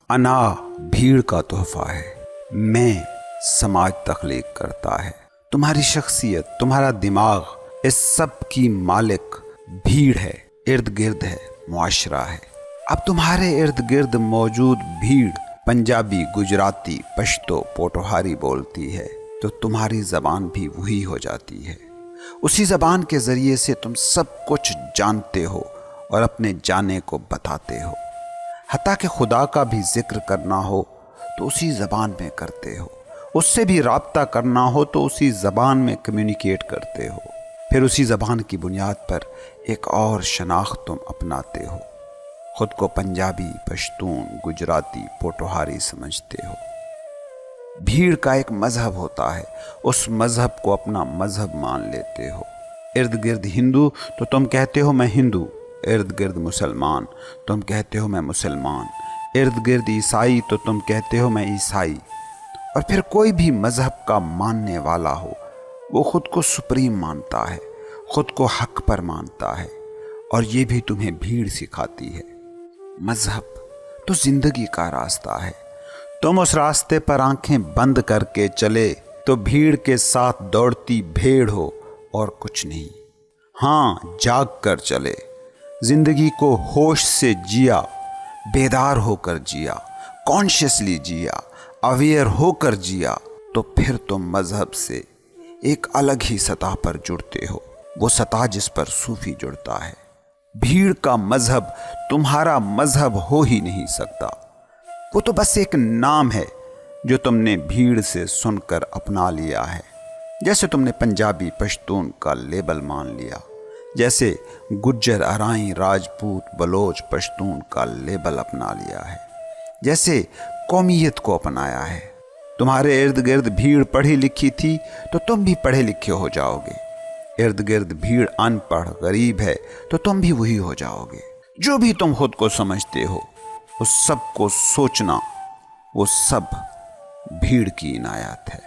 انا بھیڑ کا تحفہ ہے، میں سماج تخلیق کرتا ہے۔ تمہاری شخصیت، تمہارا دماغ، اس سب کی مالک بھیڑ ہے، ارد گرد ہے، معاشرہ ہے۔ اب تمہارے ارد گرد موجود بھیڑ پنجابی، گجراتی، پشتو، پوٹوہاری بولتی ہے تو تمہاری زبان بھی وہی ہو جاتی ہے۔ اسی زبان کے ذریعے سے تم سب کچھ جانتے ہو اور اپنے جانے کو بتاتے ہو۔ حتیٰ کہ خدا کا بھی ذکر کرنا ہو تو اسی زبان میں کرتے ہو، اس سے بھی رابطہ کرنا ہو تو اسی زبان میں کمیونیکیٹ کرتے ہو۔ پھر اسی زبان کی بنیاد پر ایک اور شناخت تم اپناتے ہو، خود کو پنجابی، پشتون، گجراتی، پوٹوہاری سمجھتے ہو۔ بھیڑ کا ایک مذہب ہوتا ہے، اس مذہب کو اپنا مذہب مان لیتے ہو۔ ارد گرد ہندو تو تم کہتے ہو میں ہندو، ارد گرد مسلمان تم کہتے ہو میں مسلمان، ارد گرد عیسائی تو تم کہتے ہو میں عیسائی۔ اور پھر کوئی بھی مذہب کا ماننے والا ہو، وہ خود کو سپریم مانتا ہے، خود کو حق پر مانتا ہے، اور یہ بھی تمہیں بھیڑ سکھاتی ہے۔ مذہب تو زندگی کا راستہ ہے، تم اس راستے پر آنکھیں بند کر کے چلے تو بھیڑ کے ساتھ دوڑتی بھیڑ ہو اور کچھ نہیں۔ ہاں، جاگ کر چلے، زندگی کو ہوش سے جیا، بیدار ہو کر جیا، کانشیسلی جیا، اویئر ہو کر جیا، تو پھر تم مذہب سے ایک الگ ہی سطح پر جڑتے ہو، وہ سطح جس پر صوفی جڑتا ہے۔ بھیڑ کا مذہب تمہارا مذہب ہو ہی نہیں سکتا، وہ تو بس ایک نام ہے جو تم نے بھیڑ سے سن کر اپنا لیا ہے، جیسے تم نے پنجابی، پشتون کا لیبل مان لیا، جیسے گجر، ارائیں، راجپوت، بلوچ، پشتون کا لیبل اپنا لیا ہے، جیسے قومیت کو اپنایا ہے۔ تمہارے ارد گرد بھیڑ پڑھی لکھی تھی تو تم بھی پڑھے لکھے ہو جاؤ گے، ارد گرد بھیڑ ان پڑھ غریب ہے تو تم بھی وہی ہو جاؤ گے۔ جو بھی تم خود کو سمجھتے ہو، اس سب کو سوچنا، وہ سب بھیڑ کی عنایت ہے،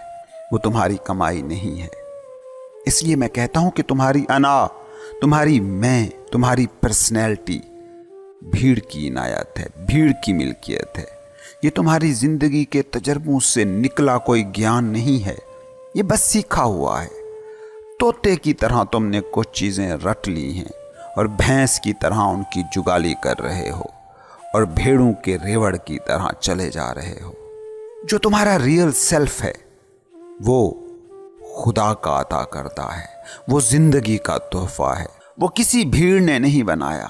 وہ تمہاری کمائی نہیں ہے۔ اس لیے میں کہتا ہوں کہ تمہاری انا، تمہاری میں، تمہاری پرسنالٹی بھیڑ کی عنایت ہے، بھیڑ کی ملکیت ہے۔ یہ تمہاری زندگی کے تجربوں سے نکلا کوئی گیان نہیں ہے، یہ بس سیکھا ہوا ہے۔ طوطے کی طرح تم نے کچھ چیزیں رٹ لی ہیں اور بھینس کی طرح ان کی جگالی کر رہے ہو، اور بھیڑوں کے ریوڑ کی طرح چلے جا رہے ہو۔ جو تمہارا ریئل سیلف ہے وہ خدا کا عطا کردہ ہے، وہ زندگی کا تحفہ ہے، وہ کسی بھیڑ نے نہیں بنایا۔